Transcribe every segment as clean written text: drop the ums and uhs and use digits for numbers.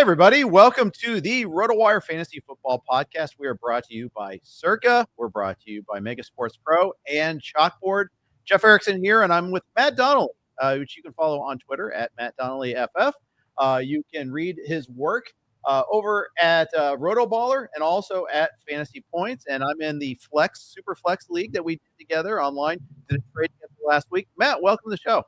everybody. Welcome to the RotoWire Fantasy Football Podcast. We are brought to you by Circa. We're brought to you by Megasports Pro and Chalkboard. Jeff Erickson here, and I'm with Matt Donnelly, which you can follow on Twitter at Matt Donnelly FF. You can read his work over at RotoBaller and also at Fantasy Points. And I'm in the Super Flex League that we did together online. Did a trade together last week. Matt, welcome to the show.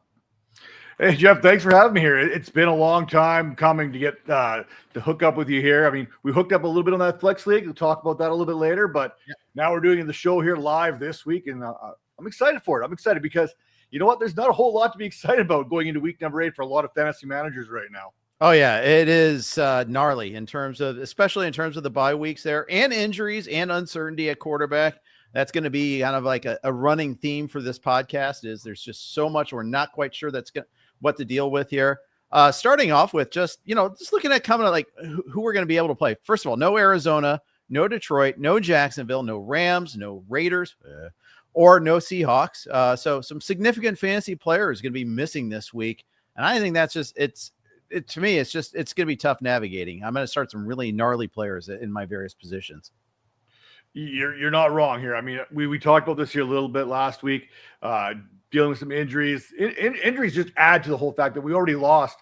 Hey, Jeff, thanks for having me here. It's been a long time coming to get to hook up with you here. I mean, we hooked up a little bit on that Flex League. We'll talk about that a little bit later, but Now we're doing the show here live this week, and I'm excited for it. I'm excited because, you know what, there's not a whole lot to be excited about going into week number 8 for a lot of fantasy managers right now. Oh, yeah, it is gnarly especially in terms of the bye weeks there and injuries and uncertainty at quarterback. That's going to be kind of like a running theme for this podcast is there's just so much we're not quite sure what to deal with here. Starting off with just looking at coming like who we're going to be able to play. First of all, no Arizona, no Detroit, no Jacksonville, no Rams, no Raiders, or no Seahawks. So some significant fantasy players going to be missing this week. And I think that's just, to me, it's going to be tough navigating. I'm going to start some really gnarly players in my various positions. You're not wrong here. I mean, we talked about this here a little bit last week, dealing with some injuries. Injuries just add to the whole fact that we already lost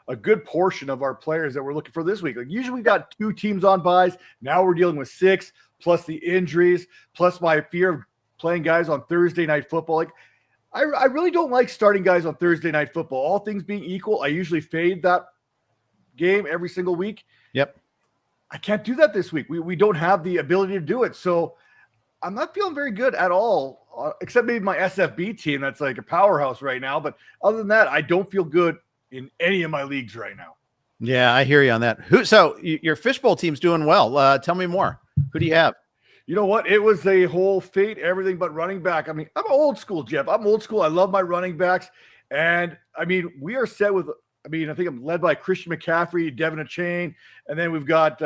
a good portion of our players that we're looking for this week. Like usually we got 2 teams on buys. Now we're dealing with 6, plus the injuries, plus my fear of playing guys on Thursday night football. Like I really don't like starting guys on Thursday night football. All things being equal, I usually fade that game every single week. Yep. I can't do that this week. We don't have the ability to do it. So I'm not feeling very good at all, except maybe my SFB team. That's like a powerhouse right now. But other than that, I don't feel good in any of my leagues right now. Yeah, I hear you on that. So your fishbowl team's doing well. Tell me more. Who do you have? You know what? It was a whole fate, everything but running back. I mean, I'm old school, Jeff. I'm old school. I love my running backs. And I mean, we are set with, I think I'm led by Christian McCaffrey, Devin Achane, and then we've got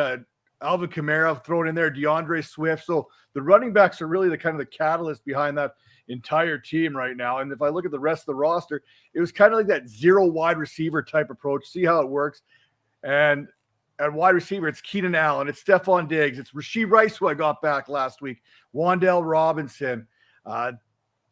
Alvin Kamara thrown in there, DeAndre Swift. So the running backs are really the kind of the catalyst behind that entire team right now. And if I look at the rest of the roster, it was kind of like that 0 wide receiver type approach. See how it works. And at wide receiver, it's Keenan Allen, it's Stephon Diggs, it's Rashee Rice, who I got back last week, Wan'Dale Robinson,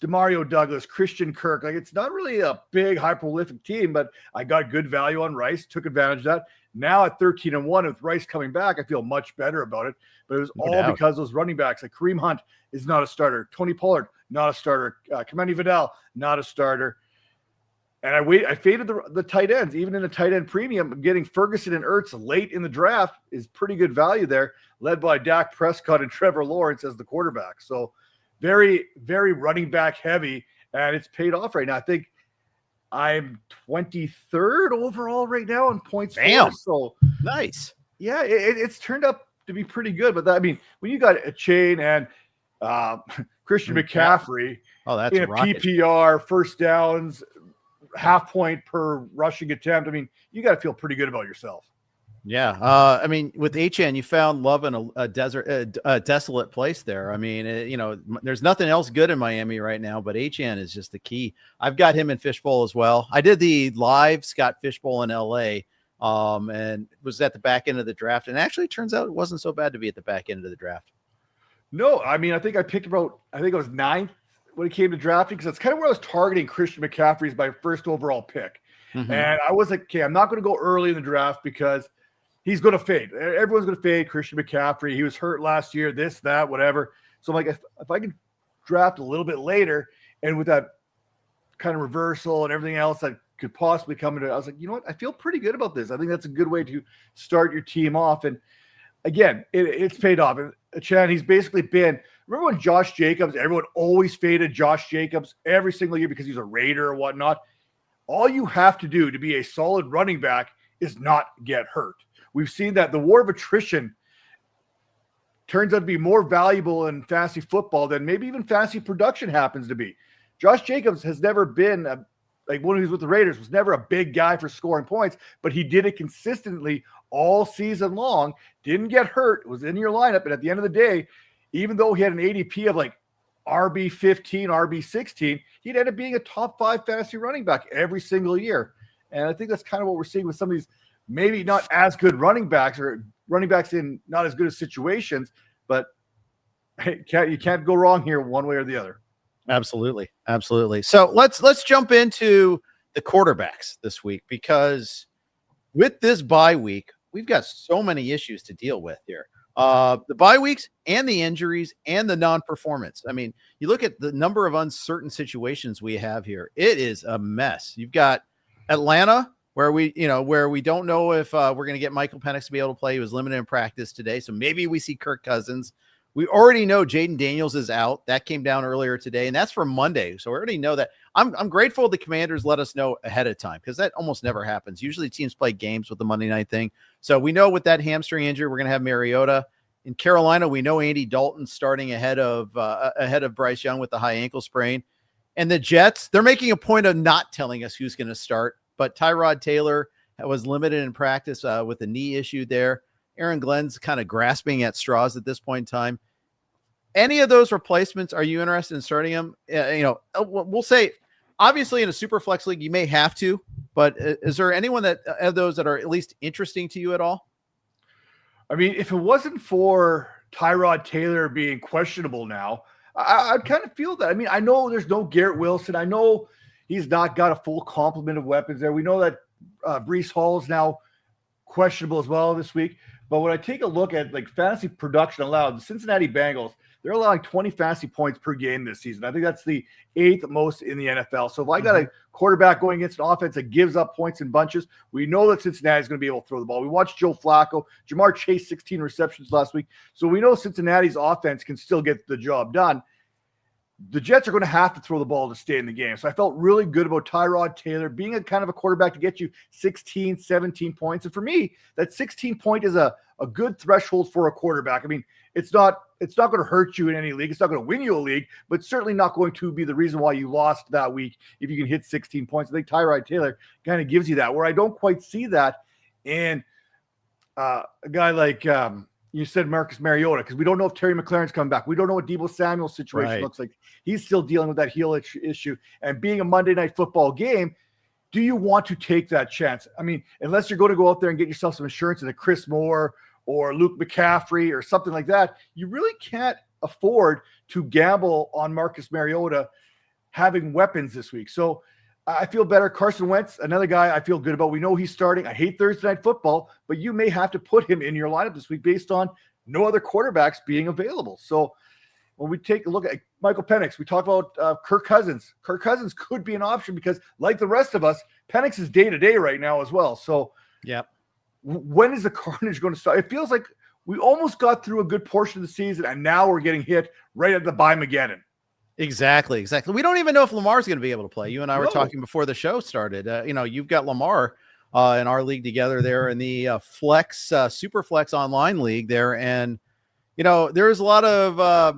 Demario Douglas, Christian Kirk. Like it's not really a big, high prolific team, but I got good value on Rice, took advantage of that. Now at 13-1 with Rice coming back, I feel much better about it. But it was because those running backs, like Kareem Hunt is not a starter, Tony Pollard not a starter, Kamani Vidal not a starter. And I faded the tight ends, even in a tight end premium. Getting Ferguson and Ertz late in the draft is pretty good value there, led by Dak Prescott and Trevor Lawrence as the quarterback. So very, very running back heavy, and it's paid off right now. I think I'm 23rd overall right now in points. Damn. So nice. Yeah, it's turned up to be pretty good. But when you got a chain and Christian McCaffrey that's in a PPR, first downs, half point per rushing attempt, you got to feel pretty good about yourself. Yeah. With HN, you found love in a desolate place there. There's nothing else good in Miami right now, but HN is just the key. I've got him in Fishbowl as well. I did the live Scott Fishbowl in LA and was at the back end of the draft. And actually, it turns out it wasn't so bad to be at the back end of the draft. No, I think I picked I think it was 9th when it came to drafting, because that's kind of where I was targeting Christian McCaffrey as my first overall pick. Mm-hmm. And I was like, okay, I'm not going to go early in the draft because he's going to fade. Everyone's going to fade Christian McCaffrey. He was hurt last year, this, that, whatever. So I'm like, if I can draft a little bit later and with that kind of reversal and everything else that could possibly come into it, I was like, you know what? I feel pretty good about this. I think that's a good way to start your team off. And again, it's paid off. And Chan, he's basically been, remember when Josh Jacobs, everyone always faded Josh Jacobs every single year because he's a Raider or whatnot. All you have to do to be a solid running back is not get hurt. We've seen that the war of attrition turns out to be more valuable in fantasy football than maybe even fantasy production happens to be. Josh Jacobs has never been when he was with the Raiders, was never a big guy for scoring points, but he did it consistently all season long, didn't get hurt, was in your lineup. And at the end of the day, even though he had an ADP of RB15, RB16, he'd end up being a top 5 fantasy running back every single year. And I think that's kind of what we're seeing with some of these maybe not as good running backs or running backs in not as good as situations, but hey, you can't go wrong here one way or the other. Absolutely. Absolutely. So let's jump into the quarterbacks this week, because with this bye week, we've got so many issues to deal with here. The bye weeks and the injuries and the non-performance. I mean, you look at the number of uncertain situations we have here. It is a mess. You've got Atlanta, where we don't know if we're going to get Michael Penix to be able to play. He was limited in practice today, so maybe we see Kirk Cousins. We already know Jaden Daniels is out. That came down earlier today, and that's for Monday. So we already know that. I'm grateful the Commanders let us know ahead of time, because that almost never happens. Usually teams play games with the Monday night thing. So we know with that hamstring injury, we're going to have Mariota. In Carolina, we know Andy Dalton starting ahead of Bryce Young with the high ankle sprain. And the Jets, they're making a point of not telling us who's going to start. But Tyrod Taylor was limited in practice with a knee issue there. Aaron Glenn's kind of grasping at straws at this point in time. Any of those replacements, are you interested in starting them? We'll say, obviously in a super flex league, you may have to, but is there anyone of those that are at least interesting to you at all? I mean, if it wasn't for Tyrod Taylor being questionable now, I'd kind of feel that. I mean, I know there's no Garrett Wilson. I know he's not got a full complement of weapons there. We know that Breece Hall is now questionable as well this week. But when I take a look at like fantasy production allowed, the Cincinnati Bengals, they're allowing 20 fantasy points per game this season. I think that's the 8th most in the NFL. So if I got a quarterback going against an offense that gives up points in bunches, we know that Cincinnati is going to be able to throw the ball. We watched Joe Flacco. Jamar Chase, 16 receptions last week. So we know Cincinnati's offense can still get the job done. The Jets are going to have to throw the ball to stay in the game. So I felt really good about Tyrod Taylor being a kind of a quarterback to get you 16, 17 points. And for me, that 16 point is a good threshold for a quarterback. I mean, it's not going to hurt you in any league. It's not going to win you a league, but certainly not going to be the reason why you lost that week if you can hit 16 points. I think Tyrod Taylor kind of gives you that, where I don't quite see that in a guy like you said Marcus Mariota, because we don't know if Terry McLaurin's coming back. We don't know what Deebo Samuel's situation looks like. He's still dealing with that heel issue. And being a Monday Night Football game, do you want to take that chance? I mean, unless you're going to go out there and get yourself some insurance in a Chris Moore or Luke McCaffrey or something like that, you really can't afford to gamble on Marcus Mariota having weapons this week. So I feel better. Carson Wentz, another guy I feel good about. We know he's starting. I hate Thursday Night Football, but you may have to put him in your lineup this week based on no other quarterbacks being available. So when we take a look at Michael Penix, we talk about Kirk Cousins. Kirk Cousins could be an option because, like the rest of us, Penix is day-to-day right now as well. So when is the carnage going to start? It feels like we almost got through a good portion of the season, and now we're getting hit right at the bye-mageddon. Exactly. We don't even know if Lamar's going to be able to play. You and I were talking before the show started. You've got Lamar in our league together there in the Flex, Super Flex Online League there. And, there was a lot of, I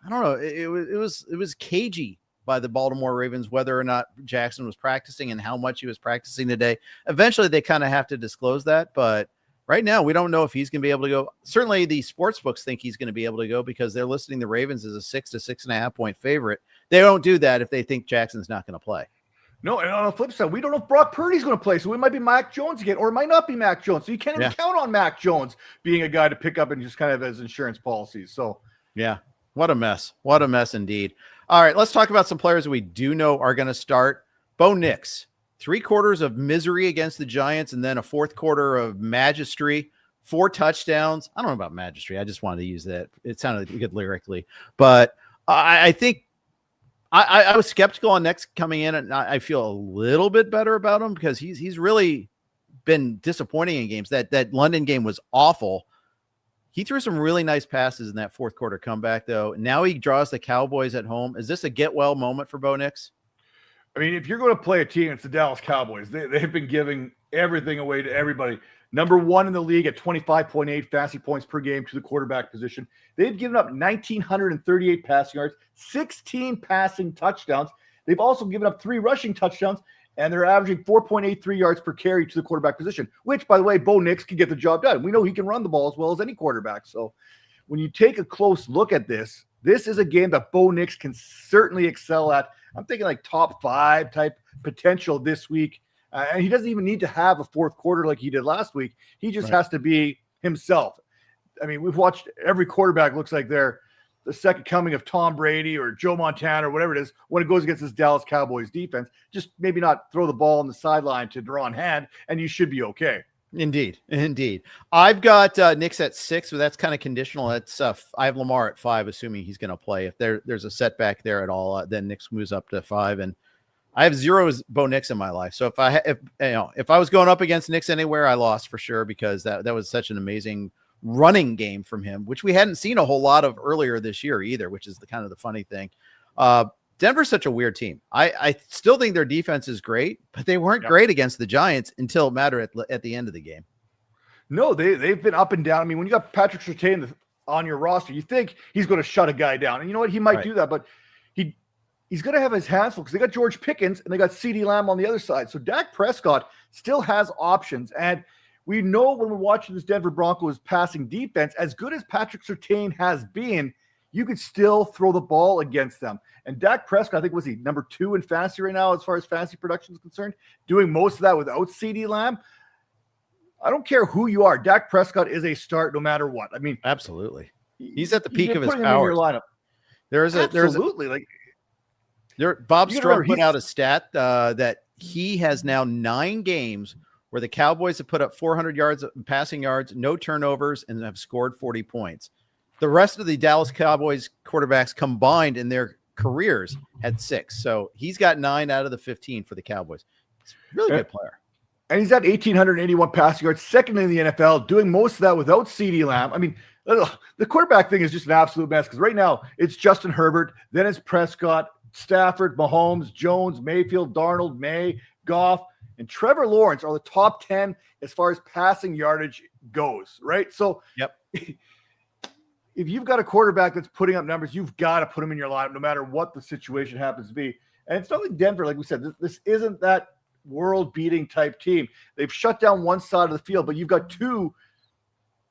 don't know, it was cagey by the Baltimore Ravens whether or not Jackson was practicing and how much he was practicing today. Eventually, they kind of have to disclose that. But right now, we don't know if he's going to be able to go. Certainly, the sports books think he's going to be able to go because they're listing the Ravens as a 6 to 6.5 point favorite. They don't do that if they think Jackson's not going to play. No, and on the flip side, we don't know if Brock Purdy's going to play, so it might be Mac Jones again, or it might not be Mac Jones. So you can't even count on Mac Jones being a guy to pick up and just kind of as insurance policies. So, yeah, what a mess. What a mess indeed. All right, let's talk about some players we do know are going to start. Bo Nix. 3 quarters of misery against the Giants and then a 4th quarter of majesty, 4 touchdowns. I don't know about majesty. I just wanted to use that. It sounded good lyrically, but I think I was skeptical on Nix coming in, and I feel a little bit better about him because he's really been disappointing in games. That London game was awful. He threw some really nice passes in that 4th quarter comeback, though. Now he draws the Cowboys at home. Is this a get-well moment for Bo Nix? I mean, if you're going to play a team, it's the Dallas Cowboys. They've been giving everything away to everybody. Number 1 in the league at 25.8 fantasy points per game to the quarterback position. They've given up 1,938 passing yards, 16 passing touchdowns. They've also given up 3 rushing touchdowns, and they're averaging 4.83 yards per carry to the quarterback position, which, by the way, Bo Nix can get the job done. We know he can run the ball as well as any quarterback. So when you take a close look at this is a game that Bo Nix can certainly excel at. I'm thinking like top 5 type potential this week. And he doesn't even need to have a fourth quarter like he did last week. He just has to be himself. I mean, we've watched every quarterback looks like they're the second coming of Tom Brady or Joe Montana or whatever it is when it goes against this Dallas Cowboys defense. Just maybe not throw the ball on the sideline to Deron Hand, and you should be okay. Indeed. I've got Knicks at 6, but that's kind of conditional. That's I have Lamar at 5, assuming he's going to play. If there's a setback there at all, then Knicks moves up to 5. And I have 0 as Bo Nix in my life. So if I was going up against Knicks anywhere, I lost for sure, because that was such an amazing running game from him, which we hadn't seen a whole lot of earlier this year either, which is the kind of the funny thing. Denver's such a weird team. I still think their defense is great, but they weren't great against the Giants until it mattered at the end of the game. No, they've been up and down. I mean, when you got Patrick Surtain on your roster, you think he's going to shut a guy down. And you know what? He might do that, but he's going to have his hands full because they got George Pickens and they got CeeDee Lamb on the other side. So Dak Prescott still has options. And we know when we're watching this Denver Broncos passing defense, as good as Patrick Surtain has been, you could still throw the ball against them. And Dak Prescott, I think, was he number 2 in fantasy right now as far as fantasy production is concerned, doing most of that without CeeDee Lamb. I don't care who you are. Dak Prescott is a start no matter what. I mean, absolutely. He's at the peak of his powers. lineup. Bob Strum put out a stat that he has now 9 games where the Cowboys have put up 400 yards passing yards, no turnovers, and have scored 40 points. The rest of the Dallas Cowboys quarterbacks combined in their careers had 6. So he's got 9 out of the 15 for the Cowboys. He's a really good player. And he's at 1,881 passing yards, second in the NFL, doing most of that without CeeDee Lamb. I mean, the quarterback thing is just an absolute mess because right now it's Justin Herbert, then it's Prescott, Stafford, Mahomes, Jones, Mayfield, Darnold, May, Goff, and Trevor Lawrence are the top 10 as far as passing yardage goes, right? So if you've got a quarterback that's putting up numbers, you've got to put him in your lineup no matter what the situation happens to be. And it's not like Denver, like we said, this isn't that world-beating type team. They've shut down one side of the field, but you've got 2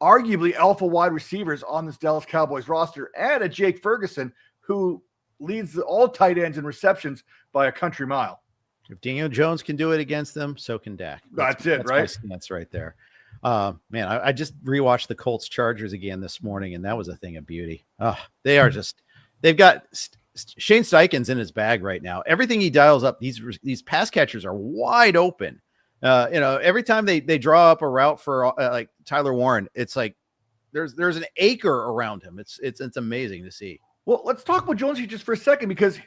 arguably alpha wide receivers on this Dallas Cowboys roster and a Jake Ferguson who leads all tight ends in receptions by a country mile. If Daniel Jones can do it against them, so can Dak. That's it, right? That's right there. Man, I just rewatched the Colts Chargers again this morning, and that was a thing of beauty. They've got Shane Steichen's in his bag right now. Everything he dials up, these pass catchers are wide open. Every time they draw up a route for like Tyler Warren, it's like there's an acre around him. It's amazing to see. Well, let's talk about Jones here just for a second, because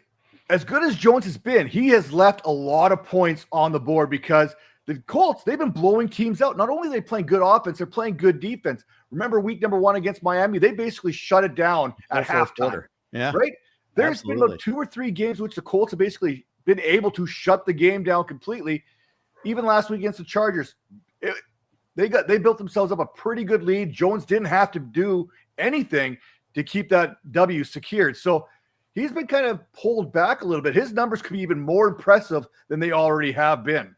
as good as Jones has been, he has left a lot of points on the board because the Colts, they've been blowing teams out. Not only are they playing good offense, they're playing good defense. Remember week number 1 against Miami? They basically shut it down at halftime. Yeah. Right? There's been about 2 or 3 games in which the Colts have basically been able to shut the game down completely. Even last week against the Chargers, they built themselves up a pretty good lead. Jones didn't have to do anything to keep that W secured. So he's been kind of pulled back a little bit. His numbers could be even more impressive than they already have been.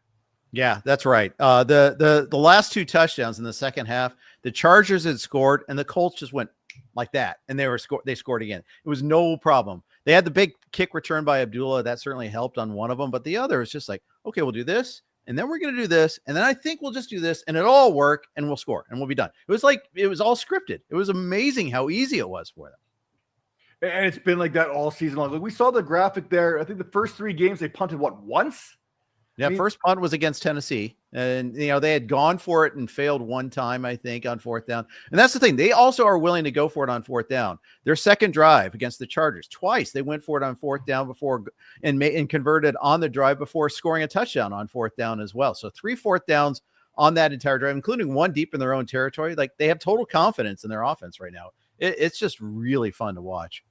Yeah, that's right. The last 2 touchdowns in the second half, the Chargers had scored and the Colts just went like that, and they scored again. It was no problem. They had the big kick return by Abdullah. That certainly helped on one of them, but the other is just like, okay, we'll do this, and then we're going to do this, and then I think we'll just do this, and it'll all work, and we'll score, and we'll be done. It was all scripted. It was amazing how easy it was for them. And it's been like that all season long. Like we saw the graphic there. I think the first 3 games they punted once? Yeah, first punt was against Tennessee, and they had gone for it and failed one time, I think, on 4th down. And that's the thing; they also are willing to go for it on 4th down. Their second drive against the Chargers, twice they went for it on 4th down before and converted on the drive before scoring a touchdown on 4th down as well. So 3 4th downs on that entire drive, including 1 deep in their own territory. Like they have total confidence in their offense right now. It's just really fun to watch.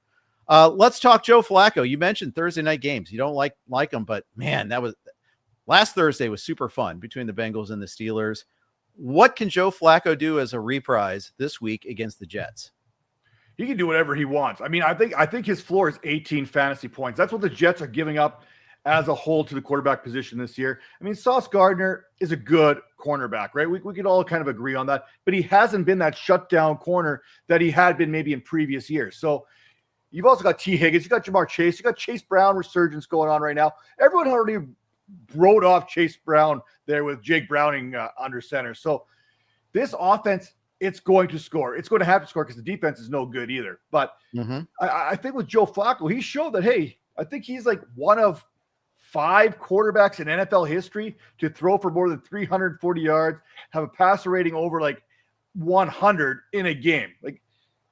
Let's talk Joe Flacco. You mentioned Thursday night games. You don't like them, but man, last Thursday was super fun between the Bengals and the Steelers. What can Joe Flacco do as a reprise this week against the Jets? He can do whatever he wants. I mean, I think his floor is 18 fantasy points. That's what the Jets are giving up as a whole to the quarterback position this year. I mean, Sauce Gardner is a good cornerback, right? We could all kind of agree on that, but he hasn't been that shutdown corner that he had been maybe in previous years. So you've also got T. Higgins, you got Jamar Chase, you got Chase Brown resurgence going on right now. Everyone already wrote off Chase Brown there with Jake Browning under center. So this offense, it's going to score. It's going to have to score because the defense is no good either. But I think with Joe Flacco, he showed that, hey, I think he's like one of 5 quarterbacks in NFL history to throw for more than 340 yards, have a passer rating over like 100 in a game. Like,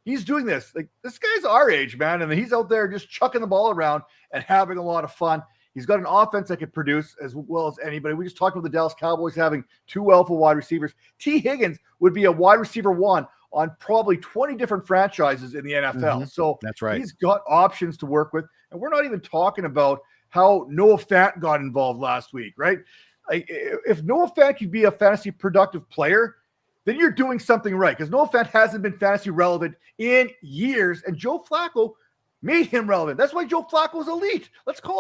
he's doing this. Like, this guy's our age, man, and he's out there just chucking the ball around and having a lot of fun. He's got an offense that can produce as well as anybody. We just talked about the Dallas Cowboys having 2 alpha wide receivers. T. Higgins would be a wide receiver 1 on probably 20 different franchises in the NFL. So that's right. He's got options to work with. And we're not even talking about how Noah Fant got involved last week, right? Like, if Noah Fant could be a fantasy productive player, then you're doing something right, because Noah Fant hasn't been fantasy relevant in years, and Joe Flacco made him relevant. That's why Joe Flacco is elite. Let's give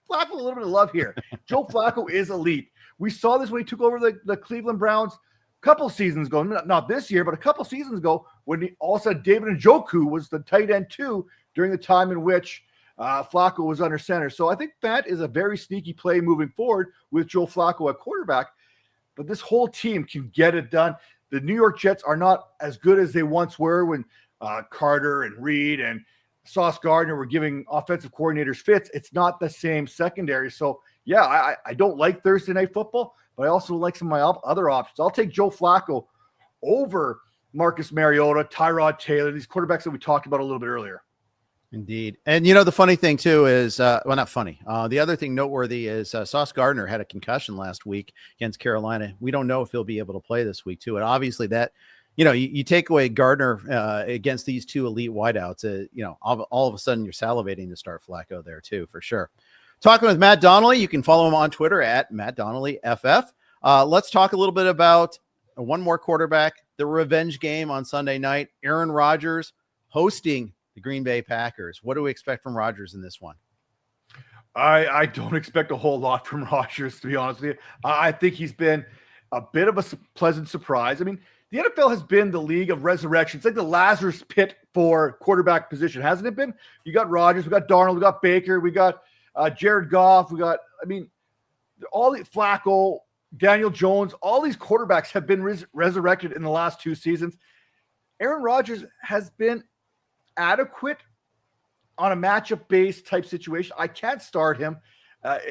Flacco a little bit of love here. Joe Flacco is elite. We saw this when he took over the Cleveland Browns a couple seasons ago, not this year, but a couple seasons ago, when he all of a sudden David Njoku was the tight end 2 during the time in which Flacco was under center. So I think Fant is a very sneaky play moving forward with Joe Flacco at quarterback, but this whole team can get it done. The New York Jets are not as good as they once were when Carter and Reed and Sauce Gardner were giving offensive coordinators fits. It's not the same secondary. So, yeah, I don't like Thursday Night Football, but I also like some of my other options. I'll take Joe Flacco over Marcus Mariota, Tyrod Taylor, these quarterbacks that we talked about a little bit earlier. Indeed. And, the funny thing, too, is, well, not funny. The other thing noteworthy is Sauce Gardner had a concussion last week against Carolina. We don't know if he'll be able to play this week, too. And obviously that, you take away Gardner against these 2 elite wideouts, all of a sudden you're salivating to start Flacco there, too, for sure. Talking with Matt Donnelly. You can follow him on Twitter at Matt Donnelly FF. Let's talk a little bit about one more quarterback, the revenge game on Sunday night. Aaron Rodgers hosting the Green Bay Packers. What do we expect from Rodgers in this one? I don't expect a whole lot from Rodgers, to be honest with you. I think he's been a bit of a pleasant surprise. I mean, the NFL has been the league of resurrection. It's like the Lazarus pit for quarterback position, hasn't it been? You got Rodgers, we got Darnold, we got Baker, we got Jared Goff, all the Flacco, Daniel Jones, all these quarterbacks have been resurrected in the last 2 seasons. Aaron Rodgers has been adequate on a matchup-based type situation. I can't start him.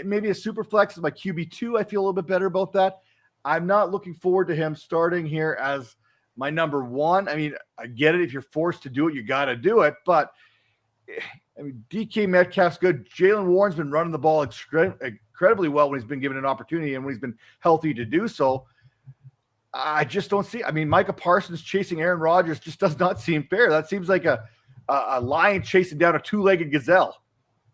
Maybe a super flex is my QB2. I feel a little bit better about that. I'm not looking forward to him starting here as my number 1. I mean, I get it. If you're forced to do it, you got to do it. But, DK Metcalf's good. Jaylen Warren's been running the ball incredibly well when he's been given an opportunity and when he's been healthy to do so. I just don't see. Micah Parsons chasing Aaron Rodgers just does not seem fair. That seems like a lion chasing down a 2-legged gazelle.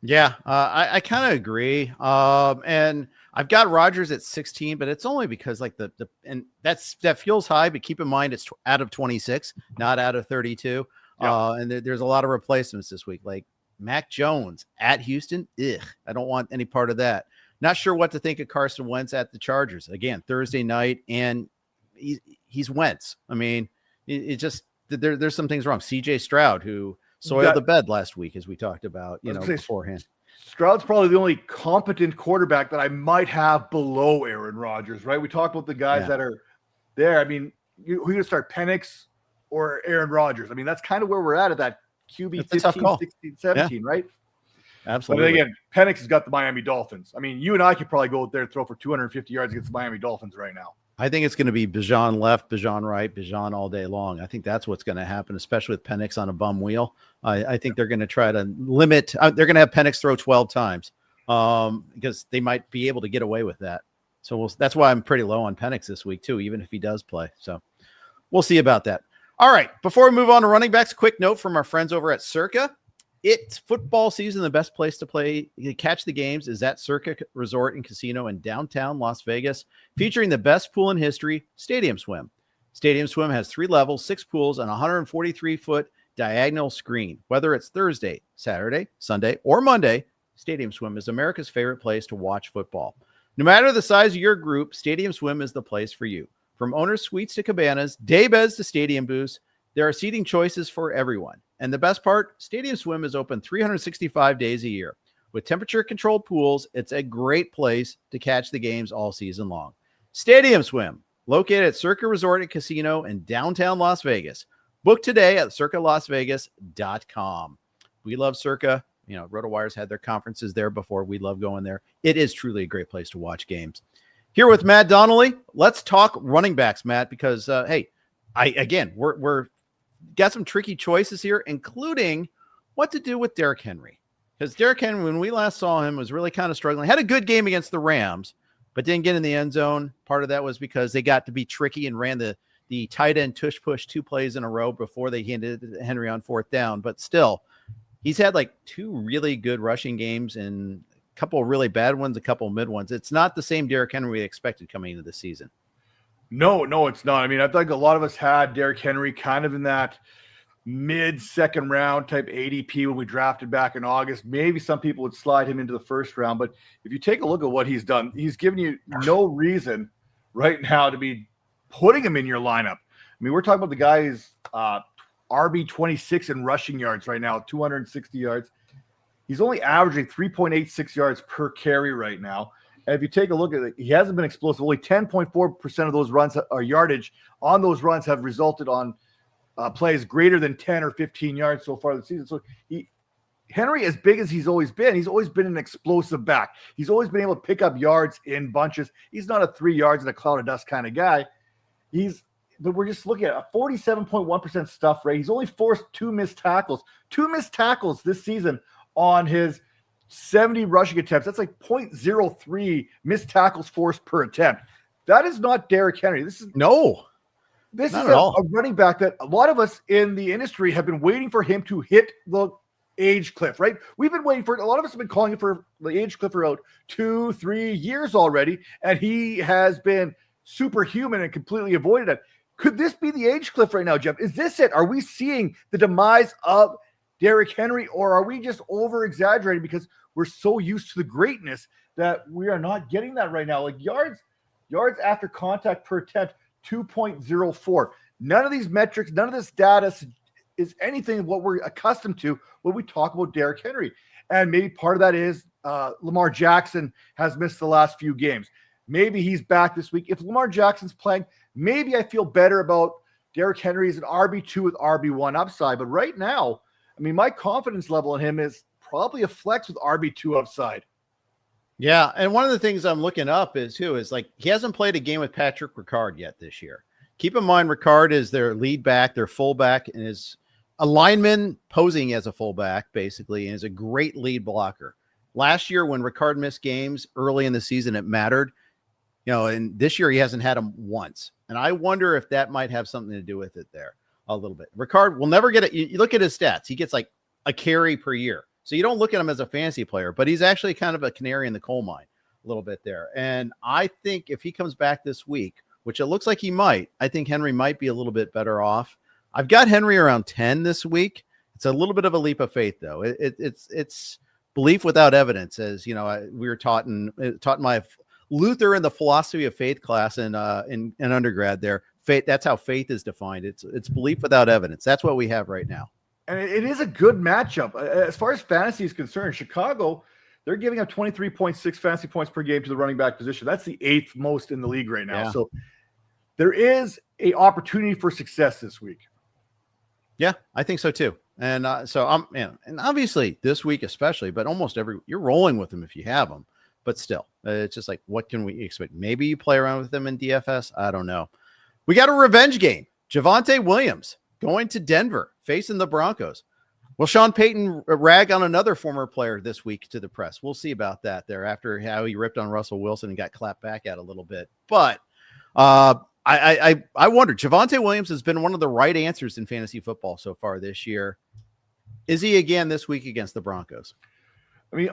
Yeah, I kind of agree. And I've got Rodgers at 16, but it's only because and that feels high, but keep in mind it's out of 26, not out of 32. Yeah. And there's a lot of replacements this week, like Mac Jones at Houston. I don't want any part of that. Not sure what to think of Carson Wentz at the Chargers. Again, Thursday night, and he's Wentz. There's some things wrong. CJ Stroud, who soiled the bed last week, as we talked about, beforehand. Stroud's probably the only competent quarterback that I might have below Aaron Rodgers, right? We talked about the guys that are there. who you going to start, Penix or Aaron Rodgers? That's kind of where we're at that QB 15, 16, 17, right? Absolutely. But again, Penix has got the Miami Dolphins. You and I could probably go out there and throw for 250 yards against the Miami Dolphins right now. I think it's going to be Bijan left, Bijan right, Bijan all day long. I think that's what's going to happen, especially with Penix on a bum wheel. I think they're going to try to limit. They're going to have Penix throw 12 times because they might be able to get away with that. So that's why I'm pretty low on Penix this week too, even if he does play. So we'll see about that. All right. Before we move on to running backs, quick note from our friends over at Circa. It's football season. The best place to play, catch the games is at Circa Resort and Casino in downtown Las Vegas, featuring the best pool in history, Stadium Swim. Stadium Swim has 3 levels, 6 pools, and a 143-foot diagonal screen. Whether it's Thursday, Saturday, Sunday, or Monday, Stadium Swim is America's favorite place to watch football. No matter the size of your group, Stadium Swim is the place for you. From owner suites to cabanas, day beds to stadium booths, there are seating choices for everyone. And the best part, Stadium Swim is open 365 days a year. With temperature-controlled pools, it's a great place to catch the games all season long. Stadium Swim, located at Circa Resort and Casino in downtown Las Vegas. Book today at circalasvegas.com. We love Circa. You know, RotoWire's had their conferences there before. We love going there. It is truly a great place to watch games. Here with Matt Donnelly, let's talk running backs, Matt, because, we're got some tricky choices here, including what to do with Derrick Henry. Because Derrick Henry, when we last saw him, was really kind of struggling. Had a good game against the Rams, but didn't get in the end zone. Part of that was because they got to be tricky and ran the tight end tush push 2 plays in a row before they handed it to Henry on 4th down. But still, he's had like 2 really good rushing games and a couple of really bad ones, a couple of mid ones. It's not the same Derrick Henry we expected coming into the season. No, it's not. I mean, I think a lot of us had Derrick Henry kind of in that mid-second round type ADP when we drafted back in August. Maybe some people would slide him into the first round, but if you take a look at what he's done, he's given you no reason right now to be putting him in your lineup. I mean, we're talking about the guy who's RB 26 in rushing yards right now, 260 yards. He's only averaging 3.86 yards per carry right now. And if you take a look at it, he hasn't been explosive. Only 10.4% of those runs or yardage on those runs have resulted on plays greater than 10 or 15 yards so far this season. So Henry, as big as he's always been an explosive back. He's always been able to pick up yards in bunches. He's not a 3 yards in a cloud of dust kind of guy. But we're just looking at a 47.1% stuff rate. He's only forced 2 missed tackles. 2 missed tackles this season on his 70 rushing attempts. That's like 0.03 missed tackles forced per attempt. That is not Derrick Henry. This is a running back that a lot of us in the industry have been waiting for him to hit the age cliff, right? We've been waiting for it. A lot of us have been calling it for the age cliff for out 2-3 years already, and he has been superhuman and completely avoided it. Could this be the age cliff right now, Jeff? Is this it? Are we seeing the demise of Derrick Henry, or are we just over-exaggerating because we're so used to the greatness that we are not getting that right now? Like yards after contact per attempt, 2.04. None of these metrics, none of this data is anything of what we're accustomed to when we talk about Derrick Henry. And maybe part of that is Lamar Jackson has missed the last few games. Maybe he's back this week. If Lamar Jackson's playing, maybe I feel better about Derrick Henry as an RB2 with RB1 upside. But right now, I mean, my confidence level in him is probably a flex with RB2 upside. Yeah, and one of the things I'm looking up is like he hasn't played a game with Patrick Ricard yet this year. Keep in mind, Ricard is their lead back, their fullback, and is a lineman posing as a fullback, basically, and is a great lead blocker. Last year, when Ricard missed games early in the season, it mattered. You know, and this year he hasn't had them once. And I wonder if that might have something to do with it there a little bit. Ricard will never get it. You look at his stats. He gets like a carry per year. So you don't look at him as a fantasy player, but he's actually kind of a canary in the coal mine a little bit there. And I think if he comes back this week, which it looks like he might, I think Henry might be a little bit better off. I've got Henry around 10 this week. It's a little bit of a leap of faith, though. It's belief without evidence, as you know. We were taught my Luther in the philosophy of faith class in undergrad. There, faith. That's how faith is defined. It's belief without evidence. That's what we have right now. And it is a good matchup. As far as fantasy is concerned, Chicago, they're giving up 23.6 fantasy points per game to the running back position. That's the 8th most in the league right now. Yeah. So there is an opportunity for success this week. Yeah, I think so too. And and obviously this week especially, but almost you're rolling with them if you have them. But still, it's just like, what can we expect? Maybe you play around with them in DFS. I don't know. We got a revenge game. Javonte Williams going to Denver, facing the Broncos. Will Sean Payton rag on another former player this week to the press? We'll see about that there after how he ripped on Russell Wilson and got clapped back at a little bit. But I wonder, Javonte Williams has been one of the right answers in fantasy football so far this year. Is he again this week against the Broncos? I mean,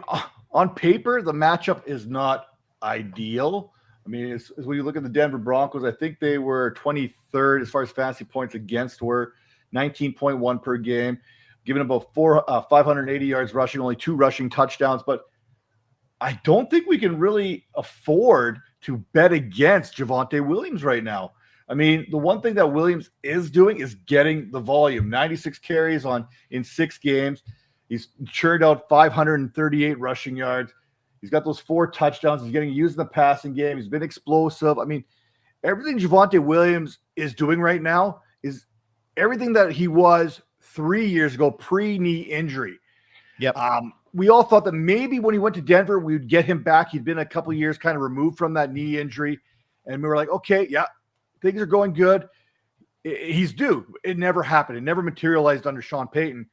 on paper, the matchup is not ideal. I mean, as when you look at the Denver Broncos, I think they were 23rd as far as fantasy points against, were 19.1 per game, giving about 580 yards rushing, only 2 rushing touchdowns. But I don't think we can really afford to bet against Javonte Williams right now. I mean, the one thing that Williams is doing is getting the volume. 96 carries in 6 games. He's churned out 538 rushing yards. He's got those 4 touchdowns. He's getting used in the passing game. He's been explosive. I mean, everything Javonte Williams is doing right now is everything that he was 3 years ago, pre-knee injury. Yep. We all thought that maybe when he went to Denver, we would get him back. He'd been a couple of years kind of removed from that knee injury. And we were like, okay, yeah, things are going good. He's due. It never happened. It never materialized under Sean Payton.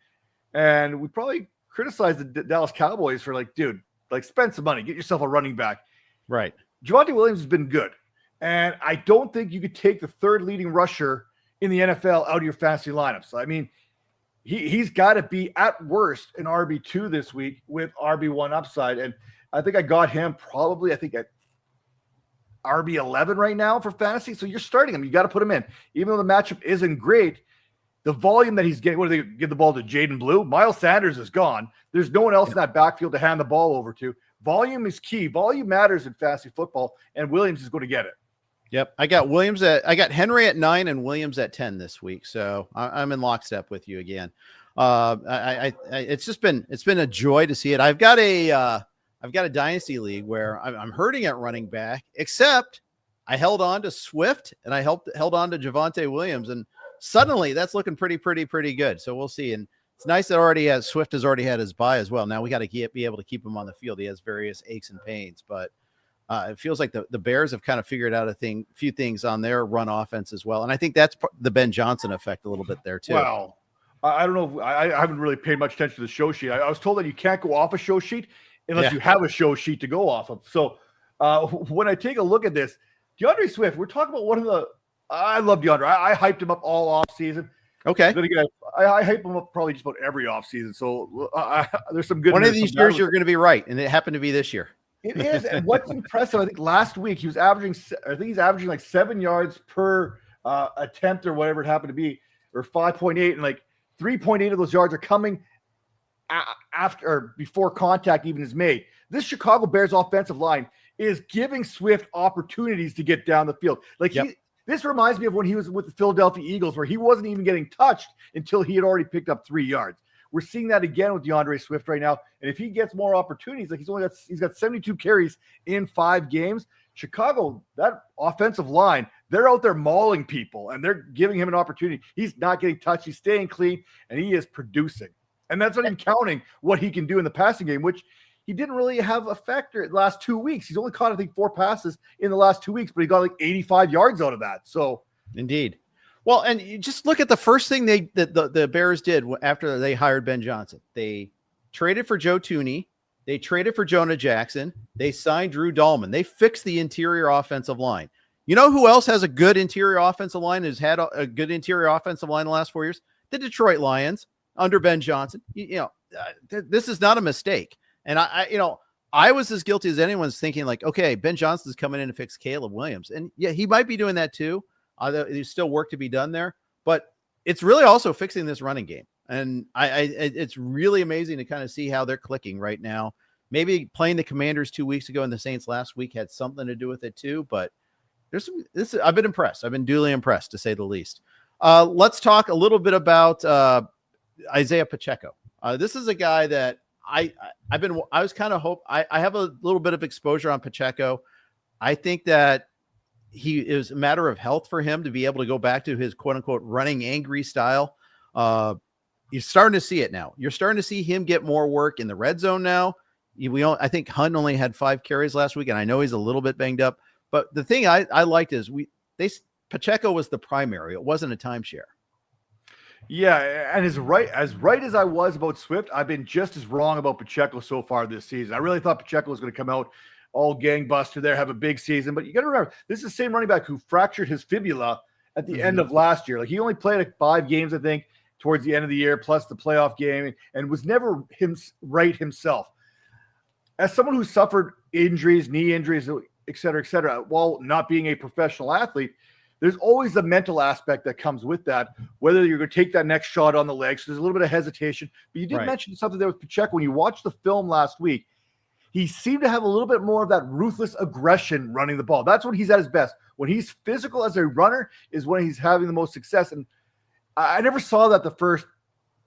And we probably criticized the Dallas Cowboys for like, dude, like spend some money, get yourself a running back. Right. Javonte Williams has been good. And I don't think you could take the 3rd leading rusher in the NFL out of your fantasy lineups. I mean, he's got to be at worst an RB2 this week with RB1 upside. And I think I got him probably, at RB11 right now for fantasy. So you're starting him. You got to put him in. Even though the matchup isn't great, the volume that he's getting, what do they give the ball to? Jaden Blue? Miles Sanders is gone. There's no one else in that backfield to hand the ball over to. Volume is key. Volume matters in fantasy football, and Williams is going to get it. Yep. I got Henry at 9 and Williams at 10 this week. So I'm in lockstep with you again. It's been a joy to see it. I've got a dynasty league where I'm hurting at running back, except I held on to Swift and I held on to Javonte Williams, and suddenly that's looking pretty good. So we'll see. And it's nice that Swift has already had his bye as well. Now we got to be able to keep him on the field. He has various aches and pains, but it feels like the Bears have kind of figured out a few things on their run offense as well. And I think that's the Ben Johnson effect a little bit there too. Wow. I don't know. I haven't really paid much attention to the show sheet. I was told that you can't go off a show sheet unless you have a show sheet to go off of. So when I take a look at this, DeAndre Swift, we're talking about I love DeAndre. I hyped him up all off season. Okay. Then again, I hype him up probably just about every off season. So there's some good. One of these years you're going to be right, and it happened to be this year. It is. And what's impressive, I think last week he's averaging like 7 yards per attempt or whatever it happened to be, or 5.8, and like 3.8 of those yards are coming after or before contact even is made. This Chicago Bears offensive line is giving Swift opportunities to get down the field. Like this reminds me of when he was with the Philadelphia Eagles, where he wasn't even getting touched until he had already picked up 3 yards. We're seeing that again with DeAndre Swift right now. And if he gets more opportunities, like he's got 72 carries in 5 games. Chicago, that offensive line, they're out there mauling people and they're giving him an opportunity. He's not getting touched. He's staying clean and he is producing. And that's not even counting what he can do in the passing game, which he didn't really have a factor the last 2 weeks. He's only caught, I think, 4 passes in the last 2 weeks, but he got like 85 yards out of that. So indeed. Well, and you just look at the first thing the Bears did after they hired Ben Johnson. They traded for Joe Thuney. They traded for Jonah Jackson. They signed Drew Dahlman. They fixed the interior offensive line. You know who else has a good interior offensive line, has had a good interior offensive line the last 4 years? The Detroit Lions under Ben Johnson. This is not a mistake. And I was as guilty as anyone's thinking like, okay, Ben Johnson's coming in to fix Caleb Williams. And yeah, he might be doing that too. There's still work to be done there, but it's really also fixing this running game. And it's really amazing to kind of see how they're clicking right now. Maybe playing the Commanders 2 weeks ago and the Saints last week had something to do with it too, but I've been impressed. I've been duly impressed, to say the least. Let's talk a little bit about Isiah Pacheco. This is a guy that I have a little bit of exposure on Pacheco. I think that it was a matter of health for him to be able to go back to his quote unquote running angry style. You're starting to see it now. You're starting to see him get more work in the red zone now. I think Hunt only had 5 carries last week, and I know he's a little bit banged up. But the thing I liked is Pacheco was the primary. It wasn't a timeshare. Yeah, and as right as I was about Swift, I've been just as wrong about Pacheco so far this season. I really thought Pacheco was going to come out all gangbuster there, have a big season. But you got to remember, this is the same running back who fractured his fibula at the end of last year. Like he only played like 5 games, I think, towards the end of the year, plus the playoff game, and was never right himself. As someone who suffered injuries, knee injuries, et cetera, while not being a professional athlete, there's always the mental aspect that comes with that, whether you're going to take that next shot on the legs. So there's a little bit of hesitation. But you did mention something there with Pacheco. When you watched the film last week, he seemed to have a little bit more of that ruthless aggression running the ball. That's when he's at his best. When he's physical as a runner is when he's having the most success. And I never saw that the first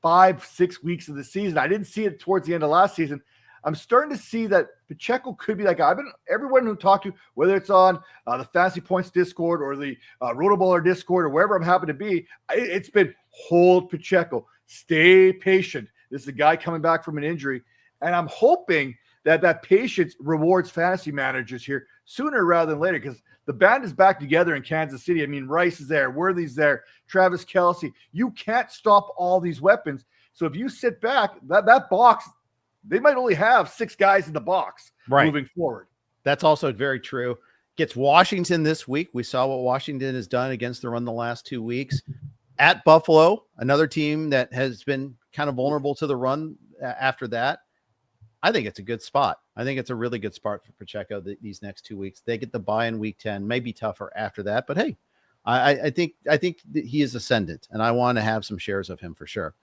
5-6 weeks of the season. I didn't see it towards the end of last season. I'm starting to see that Pacheco could be that guy. Everyone who talked to, whether it's on the Fantasy Points Discord or the Rotoballer Discord or wherever I'm happy to be, it's been hold Pacheco, stay patient. This is a guy coming back from an injury, and I'm hoping that patience rewards fantasy managers here sooner rather than later, because the band is back together in Kansas City. I mean, Rice is there, Worthy's there, Travis Kelce. You can't stop all these weapons. So if you sit back, that box, they might only have 6 guys in the box moving forward. That's also very true. Gets Washington this week. We saw what Washington has done against the run the last 2 weeks. At Buffalo, another team that has been kind of vulnerable to the run after that. I think it's a good spot. I think it's a really good spot for Pacheco these next 2 weeks. They get the bye in week 10, may be tougher after that, but hey, I think that he is ascendant, and I want to have some shares of him for sure.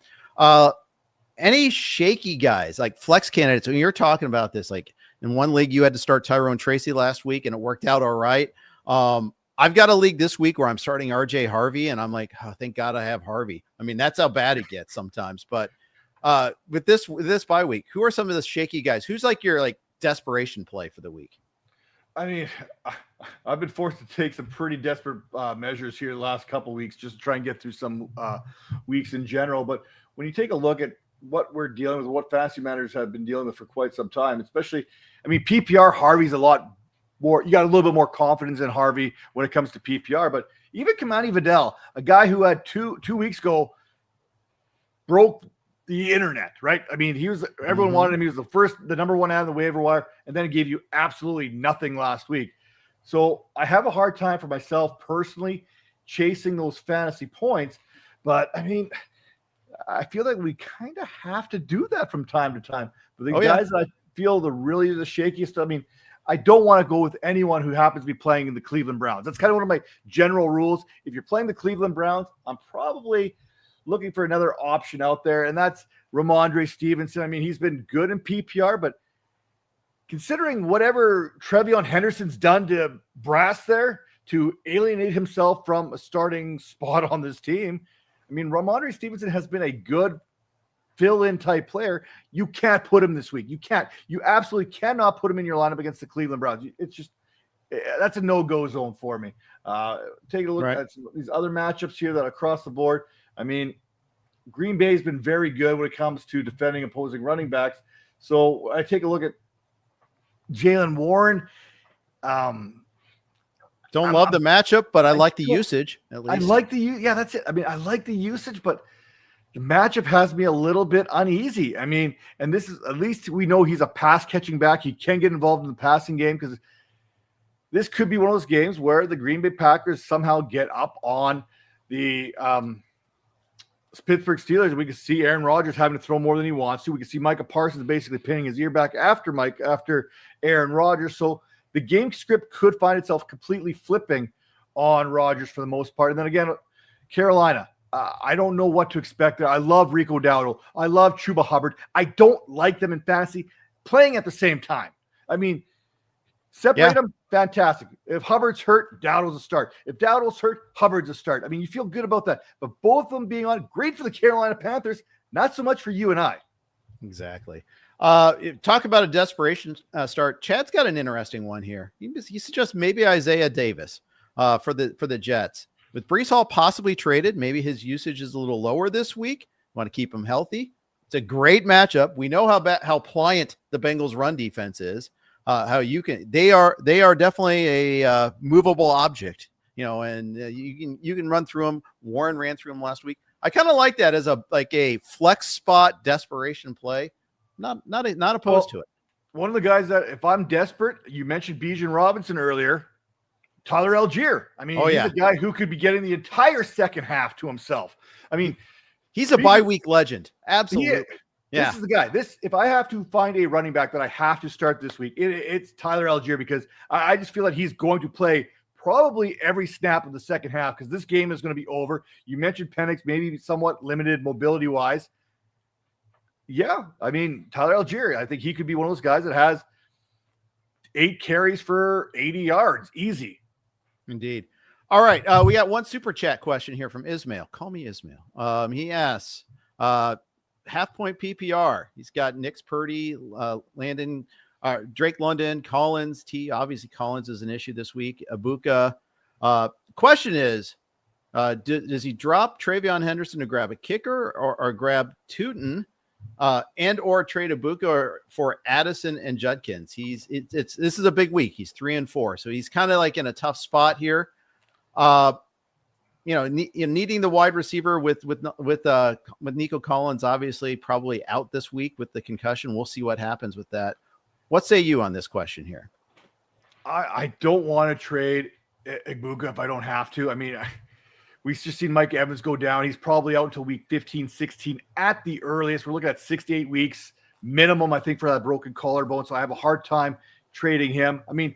Any shaky guys like flex candidates? When you're talking about this, like in one league, you had to start Tyrone Tracy last week and it worked out all right. I've got a league this week where I'm starting RJ Harvey, and I'm like, oh, thank God I have Harvey. I mean, that's how bad it gets sometimes, but with this bye week, who are some of the shaky guys? Who's like your like desperation play for the week? I mean, I've been forced to take some pretty desperate measures here the last couple of weeks just to try and get through some weeks in general. But when you take a look at what we're dealing with, what fantasy managers have been dealing with for quite some time, especially, I mean, PPR, Harvey's a lot more, you got a little bit more confidence in Harvey when it comes to PPR, but even Kamani Vidal, a guy who had two weeks ago broke the internet, right? I mean, everyone wanted him. He was the number one ad on the waiver wire, and then it gave you absolutely nothing last week. So I have a hard time for myself personally chasing those fantasy points, but I mean, I feel like we kind of have to do that from time to time. But the guys that I feel the shakiest, I mean, I don't want to go with anyone who happens to be playing in the Cleveland Browns. That's kind of one of my general rules. If you're playing the Cleveland Browns, I'm probably looking for another option out there, and that's Ramondre Stevenson. I mean, he's been good in PPR, but considering whatever Trevion Henderson's done to Brass there to alienate himself from a starting spot on this team, I mean, Ramondre Stevenson has been a good fill-in type player. You can't put him this week. You can't. You absolutely cannot put him in your lineup against the Cleveland Browns. It's just, that's a no-go zone for me. Take a look at these other matchups here that are across the board. I mean, Green Bay's been very good when it comes to defending opposing running backs. So I take a look at Jaylen Warren. Don't love the matchup, but I like the usage. At least I like that's it. I mean, I like the usage, but the matchup has me a little bit uneasy. I mean, and this is, at least we know he's a pass catching back. He can get involved in the passing game, because this could be one of those games where the Green Bay Packers somehow get up on the Pittsburgh Steelers. We can see Aaron Rodgers having to throw more than he wants to. We can see Micah Parsons basically pinning his ear back after Aaron Rodgers. So the game script could find itself completely flipping on Rodgers for the most part. And then again, Carolina, I don't know what to expect there. I love Rico Dowdle. I love Chuba Hubbard. I don't like them in fantasy playing at the same time. I mean, separate them, fantastic. If Hubbard's hurt, Dowdle's a start. If Dowdle's hurt, Hubbard's a start. I mean, you feel good about that. But both of them being on, great for the Carolina Panthers, not so much for you and I. Exactly. Talk about a desperation start. Chad's got an interesting one here. He suggests maybe Isaiah Davis for the Jets. With Breece Hall possibly traded, maybe his usage is a little lower this week. Want to keep him healthy. It's a great matchup. We know how pliant the Bengals run defense is. They are definitely a movable object, and you can run through them. Warren ran through them last week. I kind of like that as a flex spot desperation play. Not opposed to it. One of the guys that, if I'm desperate, you mentioned Bijan Robinson earlier, Tyler Algier. I mean, he's a guy who could be getting the entire second half to himself. I mean, he's a bye week legend. Absolutely. This is the guy. If I have to find a running back that I have to start this week, it's Tyler Algier, because I just feel that he's going to play probably every snap of the second half, because this game is going to be over. You mentioned Penix, maybe somewhat limited mobility-wise. Yeah, I mean, Tyler Algier, I think he could be one of those guys that has 8 carries for 80 yards. Easy. Indeed. All right. We got one super chat question here from Ismail. Call me Ismail. He asks, half point PPR. He's got Nix Purdy, Drake London, Collins. Obviously Collins is an issue this week. Ibuka. Question is, does he drop Travion Henderson to grab a kicker or grab Tootin and or trade Ibuka for Addison and Judkins? This is a big week. He's 3-4, so he's kind of like in a tough spot here. Needing the wide receiver with Nico Collins, obviously probably out this week with the concussion. We'll see what happens with that. What say you on this question here? I don't want to trade Ibuka if I don't have to. I mean, we've just seen Mike Evans go down. He's probably out until week 15, 16 at the earliest. We're looking at 6 to 8 weeks minimum, I think, for that broken collarbone. So I have a hard time trading him. I mean,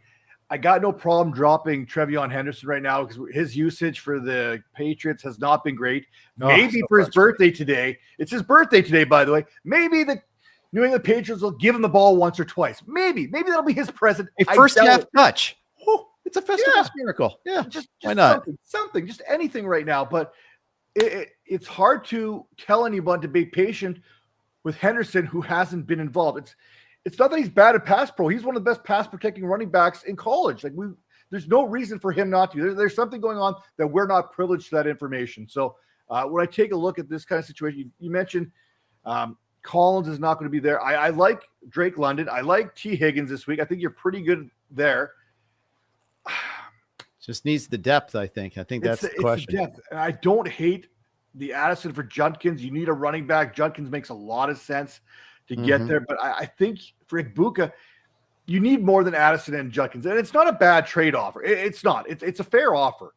I got no problem dropping Travion Henderson right now because his usage for the Patriots has not been great. Maybe for his birthday today. It's his birthday today, by the way. Maybe the New England Patriots will give him the ball once or twice. Maybe that'll be his present. A first half touch. Oh, it's a Festivus miracle. Yeah, just why not? Something, just anything right now. But it's hard to tell anyone to be patient with Henderson who hasn't been involved. It's not that he's bad at pass pro. He's one of the best pass protecting running backs in college. There's no reason for him not to. There's something going on that we're not privileged to that information. So when I take a look at this kind of situation, you mentioned Collins is not going to be there. I like Drake London. I like T. Higgins this week. I think you're pretty good there. Just needs the depth, I think. I think that's the question. It's the depth. And I don't hate the Addison for Judkins. You need a running back. Judkins makes a lot of sense to get there. But I think for Ibuka, you need more than Addison and Judkins. And it's not a bad trade offer. It's not. It's a fair offer.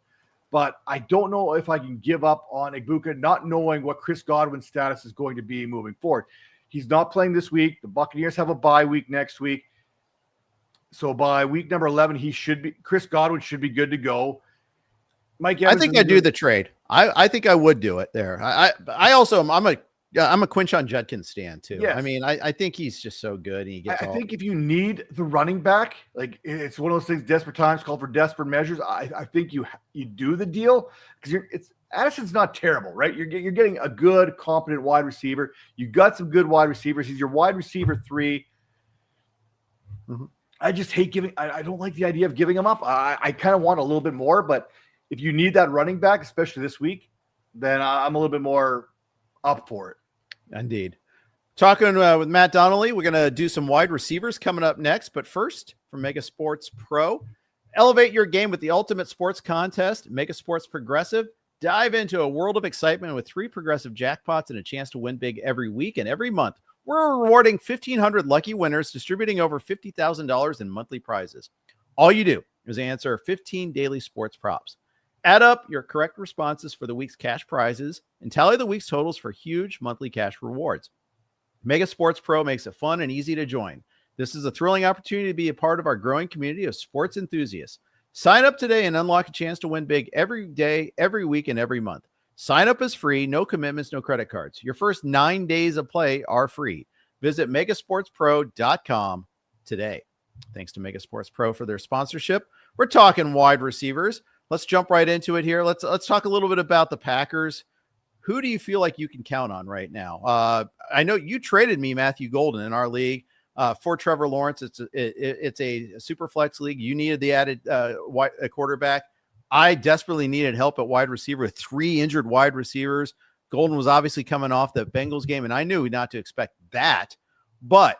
But I don't know if I can give up on Ibuka, not knowing what Chris Godwin's status is going to be moving forward. He's not playing this week. The Buccaneers have a bye week next week. So by week number 11, Chris Godwin should be good to go. Mike Evans, I think I'd do the trade. I think I would do it there. I also I'm a Quinshon Judkins stan too. Yes. I mean, I think he's just so good. And he gets. I think if you need the running back, like it's one of those things. Desperate times call for desperate measures. I think you do the deal because Addison's not terrible, right? You're getting a good, competent wide receiver. You got some good wide receivers. He's your wide receiver 3. Mm-hmm. I just hate giving. I don't like the idea of giving him up. I kind of want a little bit more, but if you need that running back, especially this week, then I'm a little bit more up for it. Indeed. Talking with Matt Donnelly, we're going to do some wide receivers coming up next. But first, from Megasports Pro, elevate your game with the ultimate sports contest, Megasports Progressive. Dive into a world of excitement with 3 progressive jackpots and a chance to win big every week and every month. We're rewarding 1,500 lucky winners, distributing over $50,000 in monthly prizes. All you do is answer 15 daily sports props. Add up your correct responses for the week's cash prizes and tally the week's totals for huge monthly cash rewards. Megasports Pro makes it fun and easy to join. This is a thrilling opportunity to be a part of our growing community of sports enthusiasts. Sign up today and unlock a chance to win big every day, every week, and every month. Sign up is free, no commitments, no credit cards. Your first 9 days of play are free. Visit megasportspro.com today. Thanks to Megasports Pro for their sponsorship. We're talking wide receivers. Let's jump right into it here. Let's talk a little bit about the Packers. Who do you feel like you can count on right now? I know you traded me Matthew Golden in our league for Trevor Lawrence. It's a super flex league. You needed the added quarterback. I desperately needed help at wide receiver with 3 injured wide receivers. Golden was obviously coming off the Bengals game, and I knew not to expect that. But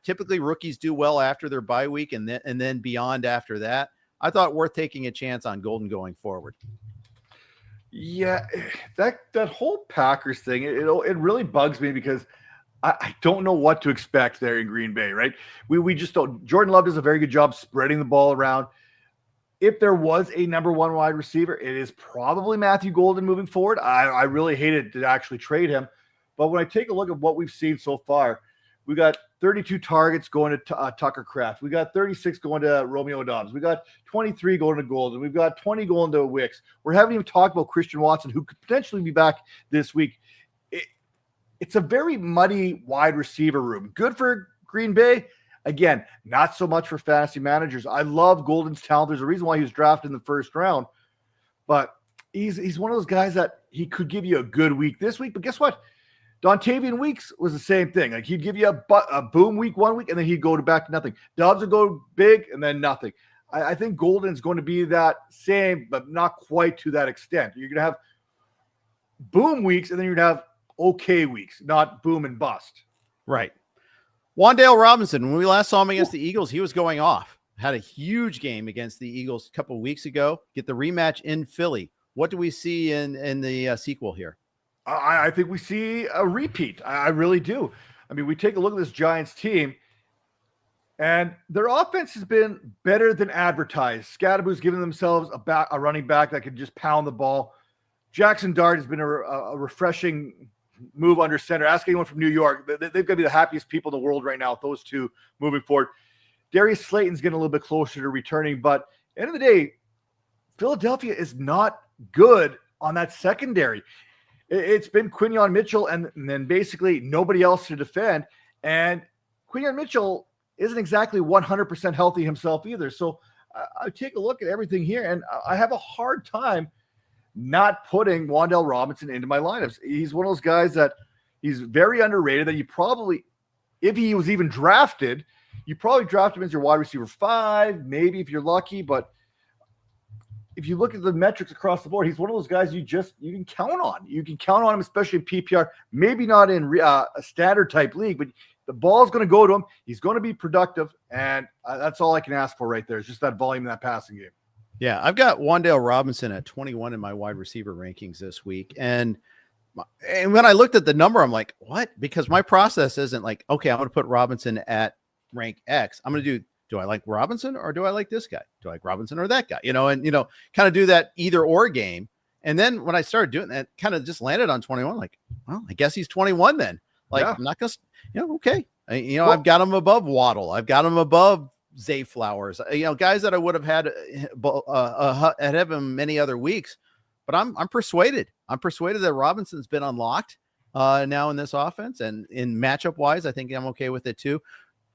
typically rookies do well after their bye week and then beyond after that. I thought worth taking a chance on Golden going forward. Yeah, that whole Packers thing, it really bugs me because I don't know what to expect there in Green Bay, right? We just don't. Jordan Love does a very good job spreading the ball around. If there was a number 1 wide receiver, it is probably Matthew Golden moving forward. I really hated to actually trade him. But when I take a look at what we've seen so far, we got 32 targets going to Tucker Kraft. We got 36 going to Romeo Dobbs. We got 23 going to Golden. We've got 20 going to Wicks. We haven't even talked about Christian Watson, who could potentially be back this week. It's a very muddy wide receiver room. Good for Green Bay. Again, not so much for fantasy managers. I love Golden's talent. There's a reason why he was drafted in the first round. But he's one of those guys that he could give you a good week this week. But guess what? Dontavian Weeks was the same thing. Like he'd give you a boom week 1 week, and then he'd go back to nothing. Dobbs would go big and then nothing. I think Golden's going to be that same, but not quite to that extent. You're going to have boom weeks, and then you're going to have okay weeks, not boom and bust. Right. Wan'Dale Robinson, when we last saw him against the Eagles, he was going off. Had a huge game against the Eagles a couple of weeks ago. Get the rematch in Philly. What do we see in the sequel here? I think we see a repeat. I really do. I mean, we take a look at this Giants team, and their offense has been better than advertised. Scadaboo's given themselves a running back that can just pound the ball. Jackson Dart has been a refreshing move under center. Ask anyone from New York. They've got to be the happiest people in the world right now with those two moving forward. Darius Slayton's getting a little bit closer to returning, but at the end of the day, Philadelphia is not good on that secondary. It's been Quinyon Mitchell and then basically nobody else to defend. And Quinyon Mitchell isn't exactly 100% healthy himself either. So I take a look at everything here, and I have a hard time not putting Wan'Dale Robinson into my lineups. He's one of those guys that he's very underrated, that you probably, if he was even drafted, you probably draft him as your wide receiver 5, maybe if you're lucky. But if you look at the metrics across the board, he's one of those guys you can count on. You can count on him, especially in PPR, maybe not in a standard type league, but the ball's going to go to him. He's going to be productive, and that's all I can ask for right there. Is just that volume in that passing game. Yeah, I've got Wan'Dale Robinson at 21 in my wide receiver rankings this week. And when I looked at the number, I'm like, what? Because my process isn't like, okay, I'm going to put Robinson at rank X. I'm going to do I like Robinson or do I like this guy? Do I like Robinson or that guy? Kind of do that either or game. And then when I started doing that, kind of just landed on 21, like, well, I guess he's 21 then. Like, yeah. I'm not going to, okay. I've got him above Waddle. I've got him above Zay Flowers, guys that I would have had ahead of him many other weeks, but I'm persuaded. I'm persuaded that Robinson's been unlocked now in this offense, and in matchup wise, I think I'm okay with it too.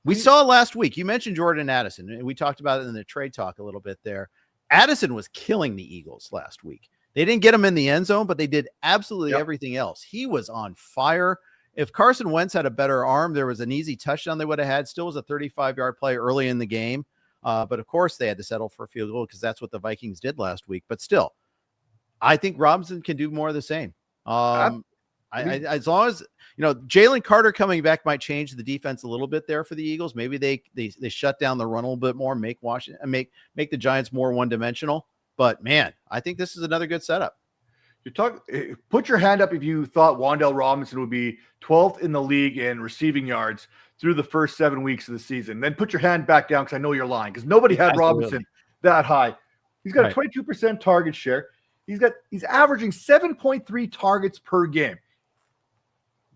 We saw last week, you mentioned Jordan Addison, and we talked about it in the trade talk a little bit there. Addison was killing the Eagles last week. They didn't get him in the end zone, but they did absolutely everything else. He was on fire. If Carson Wentz had a better arm, there was an easy touchdown they would have had. Still was a 35-yard play early in the game. But, of course, they had to settle for a field goal because that's what the Vikings did last week. But still, I think Robinson can do more of the same. As long as, Jalen Carter coming back might change the defense a little bit there for the Eagles. Maybe they shut down the run a little bit more, make the Giants more one-dimensional. But, man, I think this is another good setup. Put your hand up if you thought Wan'Dale Robinson would be 12th in the league in receiving yards through the first 7 weeks of the season. Then put your hand back down because I know you're lying, because nobody had Robinson that high. He's got a 22% target share. He's averaging 7.3 targets per game.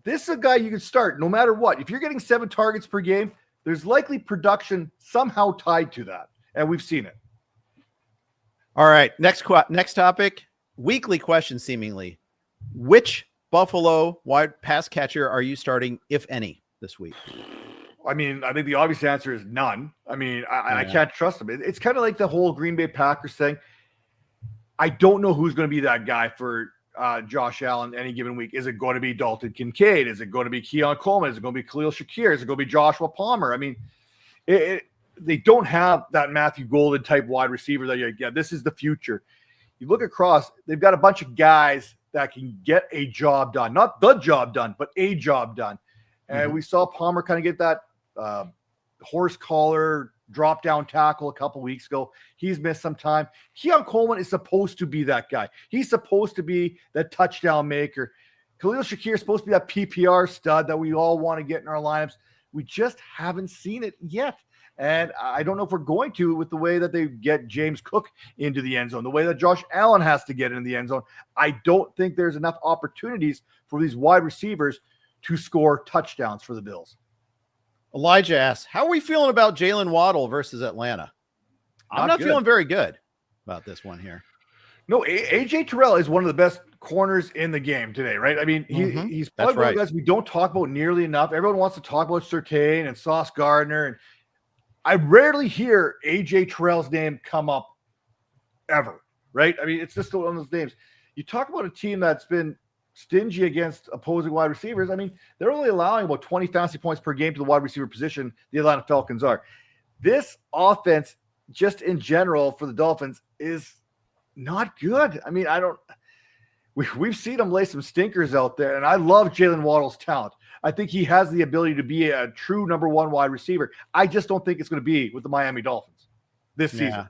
This is a guy you can start no matter what. If you're getting 7 targets per game, there's likely production somehow tied to that, and we've seen it. All right, next topic. Weekly question, seemingly. Which Buffalo wide pass catcher are you starting, if any, this week? I mean, I think the obvious answer is none. I mean, I can't trust him. It's kind of like the whole Green Bay Packers thing. I don't know who's going to be that guy for Josh Allen any given week. Is it going to be Dalton Kincaid? Is it going to be Keon Coleman? Is it going to be Khalil Shakir? Is it going to be Joshua Palmer? I mean, they don't have that Matthew Golden type wide receiver that this is the future. You look across, they've got a bunch of guys that can get a job done. Not the job done, but a job done. And we saw Palmer kind of get that horse collar, drop down tackle a couple weeks ago. He's missed some time. Keon Coleman is supposed to be that guy. He's supposed to be the touchdown maker. Khalil Shakir is supposed to be that PPR stud that we all want to get in our lineups. We just haven't seen it yet. And I don't know if we're going to, with the way that they get James Cook into the end zone, the way that Josh Allen has to get in the end zone. I don't think there's enough opportunities for these wide receivers to score touchdowns for the Bills. Elijah asks, how are we feeling about Jaylen Waddle versus Atlanta? I'm not feeling very good about this one here. No, AJ Terrell is one of the best corners in the game today, right? I mean, he's probably one of the guys we don't talk about nearly enough. Everyone wants to talk about Surtain and Sauce Gardner, and I rarely hear AJ Terrell's name come up ever, right? I mean, it's just one of those names. You talk about a team that's been stingy against opposing wide receivers. I mean, they're only allowing about 20 fantasy points per game to the wide receiver position. The Atlanta Falcons are. This offense, just in general for the Dolphins, is not good. I mean, we've seen them lay some stinkers out there, and I love Jaylen Waddle's talent. I think he has the ability to be a true number one wide receiver. I just don't think it's going to be with the Miami Dolphins this season.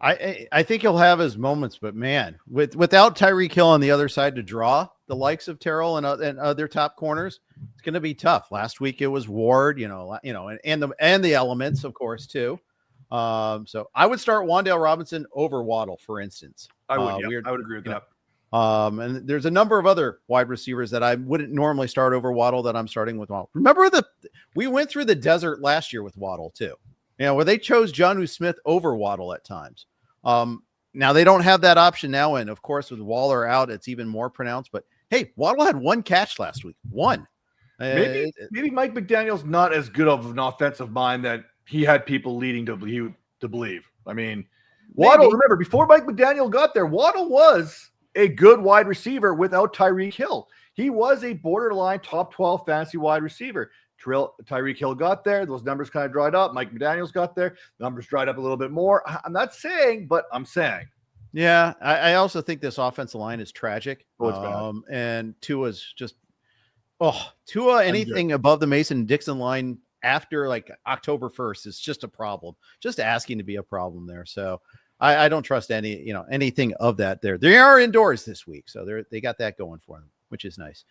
I think he'll have his moments, but man, without Tyreek Hill on the other side to draw the likes of Terrell and other top corners, it's going to be tough. Last week it was Ward, and the elements, of course, too. So I would start Wan'Dale Robinson over Waddle, for instance. I would agree with that. And there's a number of other wide receivers that I wouldn't normally start over Waddle that I'm starting with Waddle. Remember we went through the desert last year with Waddle too, where they chose Jonnu Smith over Waddle at times. Now they don't have that option now. And of course, with Waller out, it's even more pronounced, but hey, Waddle had one catch last week. One. Maybe Mike McDaniel's not as good of an offensive mind that he had people leading to believe. I mean, Waddle, remember, before Mike McDaniel got there, Waddle was a good wide receiver without Tyreek Hill. He was a borderline top 12 fantasy wide receiver. Tyreek Hill got there. Those numbers kind of dried up. Mike McDaniel's got there. Numbers dried up a little bit more. I'm not saying, but I'm saying. Yeah, I also think this offensive line is tragic. Oh, it's bad. And Tua's just, Tua, anything above the Mason-Dixon line after like October 1st is just a problem. Just asking to be a problem there. So I don't trust anything of that there. They are indoors this week, so they got that going for them, which is nice.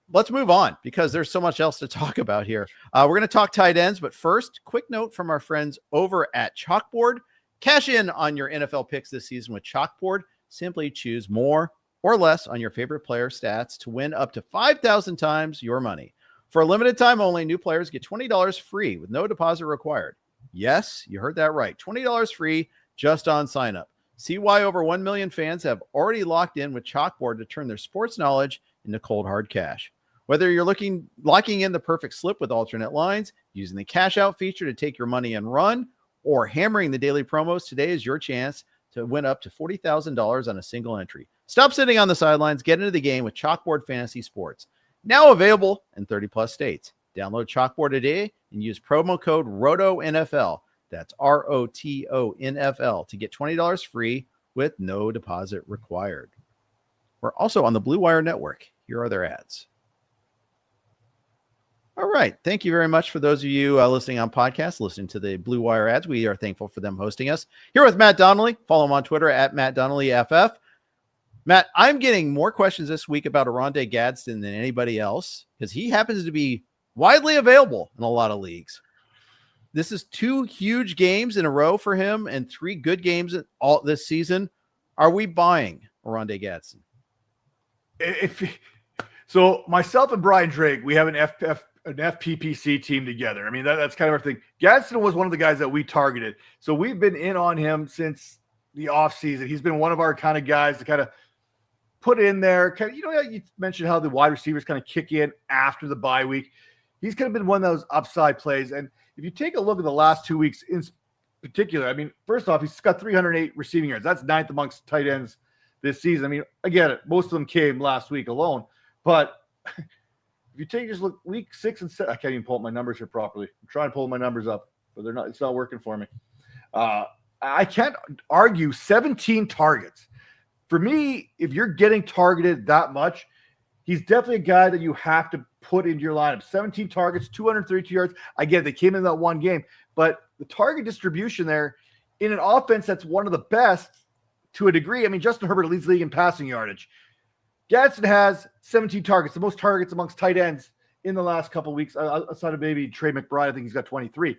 Let's move on because there's so much else to talk about here. We're going to talk tight ends, but first, quick note from our friends over at Chalkboard. Cash in on your NFL picks this season with Chalkboard. Simply choose more or less on your favorite player stats to win up to 5,000 times your money. For a limited time only, new players get $20 free with no deposit required. Yes, you heard that right. $20 free just on sign up. See why over 1 million fans have already locked in with Chalkboard to turn their sports knowledge into cold hard cash. Whether you're locking in the perfect slip with alternate lines, using the cash out feature to take your money and run, or hammering the daily promos, today is your chance to win up to $40,000 on a single entry. Stop sitting on the sidelines. Get into the game with Chalkboard Fantasy Sports. Now available in 30 plus states. Download Chalkboard today and use promo code ROTONFL. That's ROTONFL to get $20 free with no deposit required. We're also on the BlueWire network. Here are their ads. All right. Thank you very much for those of you listening on podcast, listening to the BlueWire ads. We are thankful for them hosting us. Here with Matt Donnelly. Follow him on Twitter at Matt Donnelly FF. Matt, I'm getting more questions this week about Oronde Gadsden than anybody else because he happens to be widely available in a lot of leagues. This is 2 huge games in a row for him and 3 good games all this season. Are we buying Oronde Gadsden? So myself and Brian Drake, we have an FPPC team together. I mean, that's kind of our thing. Gadsden was one of the guys that we targeted. So we've been in on him since the offseason. He's been one of our kind of guys to kind of put in there. You mentioned how the wide receivers kind of kick in after the bye week. He's kind of been one of those upside plays. And if you take a look at the last 2 weeks in particular, I mean, first off, he's got 308 receiving yards. That's 9th amongst tight ends this season. I mean, again, most of them came last week alone. But if you take just look week 6 and 7, I can't even pull up my numbers here properly. I'm trying to pull my numbers up, but it's not working for me. I can't argue 17 targets. For me, if you're getting targeted that much, he's definitely a guy that you have to put into your lineup. 17 targets, 232 yards. I get it, they came in that one game, but the target distribution there in an offense that's one of the best to a degree. I mean, Justin Herbert leads the league in passing yardage. Gadsden has 17 targets, the most targets amongst tight ends in the last couple of weeks. Outside of maybe Trey McBride, I think he's got 23.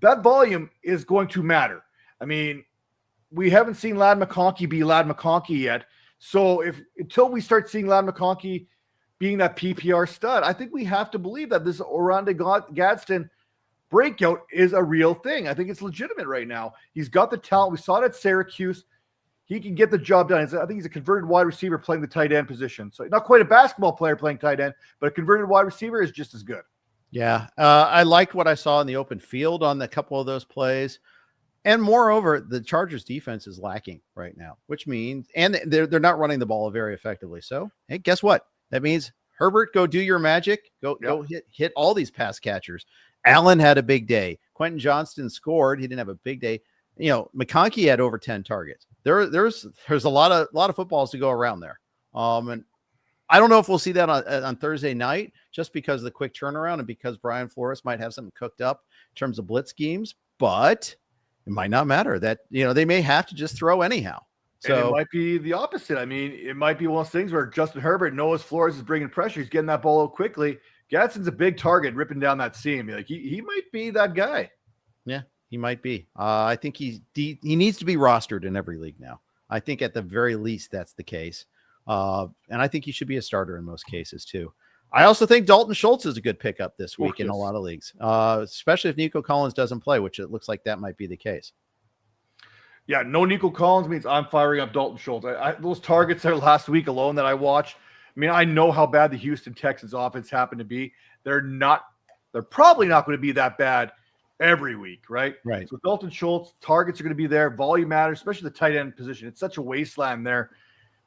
That volume is going to matter. I mean, we haven't seen Ladd McConkey be Ladd McConkey yet. So until we start seeing Ladd McConkey being that PPR stud, I think we have to believe that this Oronde Gadsden breakout is a real thing. I think it's legitimate right now. He's got the talent. We saw it at Syracuse. He can get the job done. I think he's a converted wide receiver playing the tight end position. So not quite a basketball player playing tight end, but a converted wide receiver is just as good. Yeah. I liked what I saw in the open field on a couple of those plays. And moreover, the Chargers defense is lacking right now, which means, and they're not running the ball very effectively. So, hey, guess what? That means Herbert, go do your magic. Go hit all these pass catchers. Allen had a big day. Quentin Johnston scored. He didn't have a big day. McConkey had over 10 targets. There's a lot of footballs to go around there. And I don't know if we'll see that on Thursday night, just because of the quick turnaround and because Brian Flores might have something cooked up in terms of blitz schemes, but it might not matter. That, they may have to just throw anyhow. So and it might be the opposite. I mean, it might be one of those things where Justin Herbert knows Flores is bringing pressure. He's getting that ball out quickly. Gadsden's a big target ripping down that seam. Like he might be that guy. Yeah, he might be. I think he needs to be rostered in every league now. I think at the very least that's the case. And I think he should be a starter in most cases too. I also think Dalton Schultz is a good pickup this week in a lot of leagues, especially if Nico Collins doesn't play, which it looks like that might be the case. Yeah, no Nico Collins means I'm firing up Dalton Schultz. Those targets there last week alone that I watched, I mean, I know how bad the Houston Texans offense happened to be. They're probably not going to be that bad every week, right? Right. So Dalton Schultz, targets are going to be there. Volume matters, especially the tight end position. It's such a wasteland there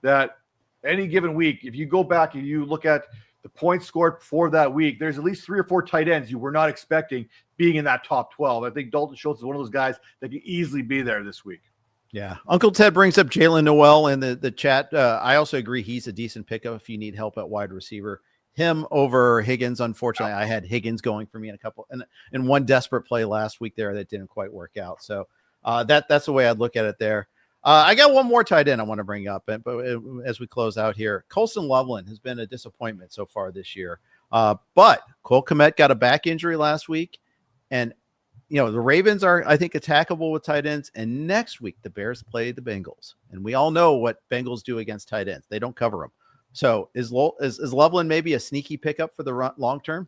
that any given week, if you go back and you look at the points scored for that week, there's at least 3 or 4 tight ends you were not expecting being in that top 12. I think Dalton Schultz is one of those guys that can easily be there this week. Yeah. Uncle Ted brings up Jaylen Noel in the chat. I also agree he's a decent pickup if you need help at wide receiver. Him over Higgins. Unfortunately, I had Higgins going for me in one desperate play last week there that didn't quite work out. So that's the way I'd look at it there. I got one more tight end I want to bring up, but as we close out here, Colston Loveland has been a disappointment so far this year. But Cole Kmet got a back injury last week, and the Ravens are, I think, attackable with tight ends. And next week, the Bears play the Bengals, and we all know what Bengals do against tight ends. They don't cover them. So is Loveland maybe a sneaky pickup for the long term?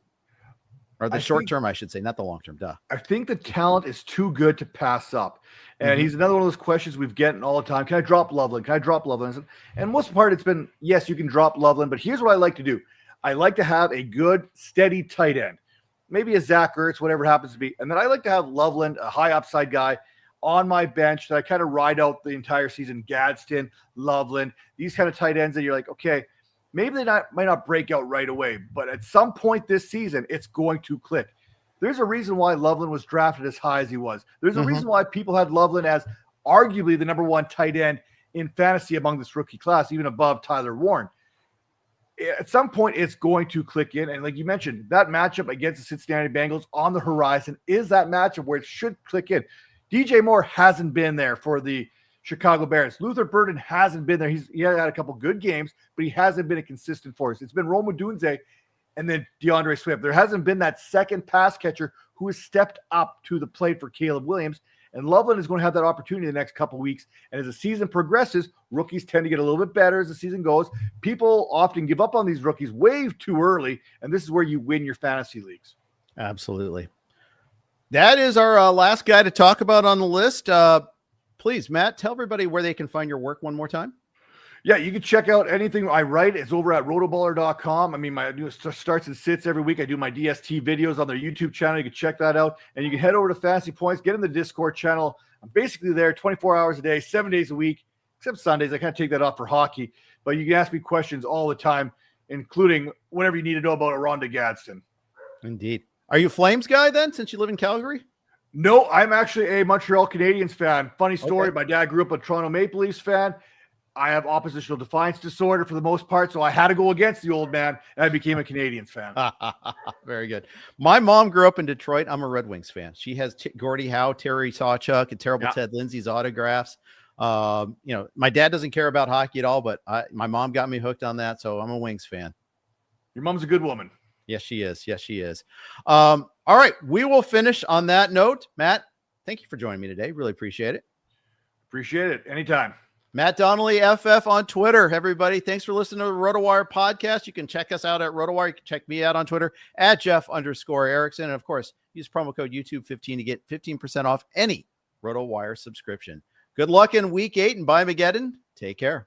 Or the short term, I should say, not the long term. Duh. I think the talent is too good to pass up. And he's another one of those questions we've gotten all the time. Can I drop Loveland? Can I drop Loveland? And most part, it's been, yes, you can drop Loveland. But here's what I like to do. I like to have a good, steady tight end. Maybe a Zach Ertz, whatever happens to be. And then I like to have Loveland, a high upside guy, on my bench that I kind of ride out the entire season. Gadsden, Loveland, these kind of tight ends that you're like, okay, maybe they might not break out right away, but at some point this season, it's going to click. There's a reason why Loveland was drafted as high as he was. There's a reason why people had Loveland as arguably the number 1 tight end in fantasy among this rookie class, even above Tyler Warren. At some point, it's going to click in. And like you mentioned, that matchup against the Cincinnati Bengals on the horizon is that matchup where it should click in. DJ Moore hasn't been there for the Chicago Bears. Luther Burden hasn't been there. He had a couple good games, but he hasn't been a consistent force. It's been Rome Odunze and then DeAndre Swift. There hasn't been that second pass catcher who has stepped up to the plate for Caleb Williams. And Loveland is going to have that opportunity the next couple of weeks. And as the season progresses, rookies tend to get a little bit better as the season goes. People often give up on these rookies way too early, and this is where you win your fantasy leagues. Absolutely. That is our last guy to talk about on the list. Please, Matt, tell everybody where they can find your work one more time. Yeah, you can check out anything I write. It's over at rotoballer.com. I mean, my starts and sits every week. I do my DST videos on their YouTube channel. You can check that out. And you can head over to Fantasy Points, get in the Discord channel. I'm basically there 24 hours a day, 7 days a week, except Sundays. I kind of take that off for hockey. But you can ask me questions all the time, including whenever you need to know about Oronde Gadsden. Indeed. Are you a Flames guy then, since you live in Calgary? No, I'm actually a Montreal Canadiens fan. Funny story. Okay. My dad grew up a Toronto Maple Leafs fan. I have oppositional defiance disorder for the most part, so I had to go against the old man, and I became a Canadiens fan. Very good. My mom grew up in Detroit. I'm a Red Wings fan. She has Gordie Howe, Terry Sawchuk, and Terrible Ted Lindsay's autographs. My dad doesn't care about hockey at all, but my mom got me hooked on that, so I'm a Wings fan. Your mom's a good woman. Yes, she is. Yes, she is. All right, we will finish on that note. Matt, thank you for joining me today. Really appreciate it. Appreciate it. Anytime. Matt Donnelly, FF on Twitter. Everybody, thanks for listening to the RotoWire podcast. You can check us out at RotoWire. You can check me out on Twitter at Jeff_Erickson. And of course, use promo code YouTube15 to get 15% off any RotoWire subscription. Good luck in week 8 and bye Mageddon. Take care.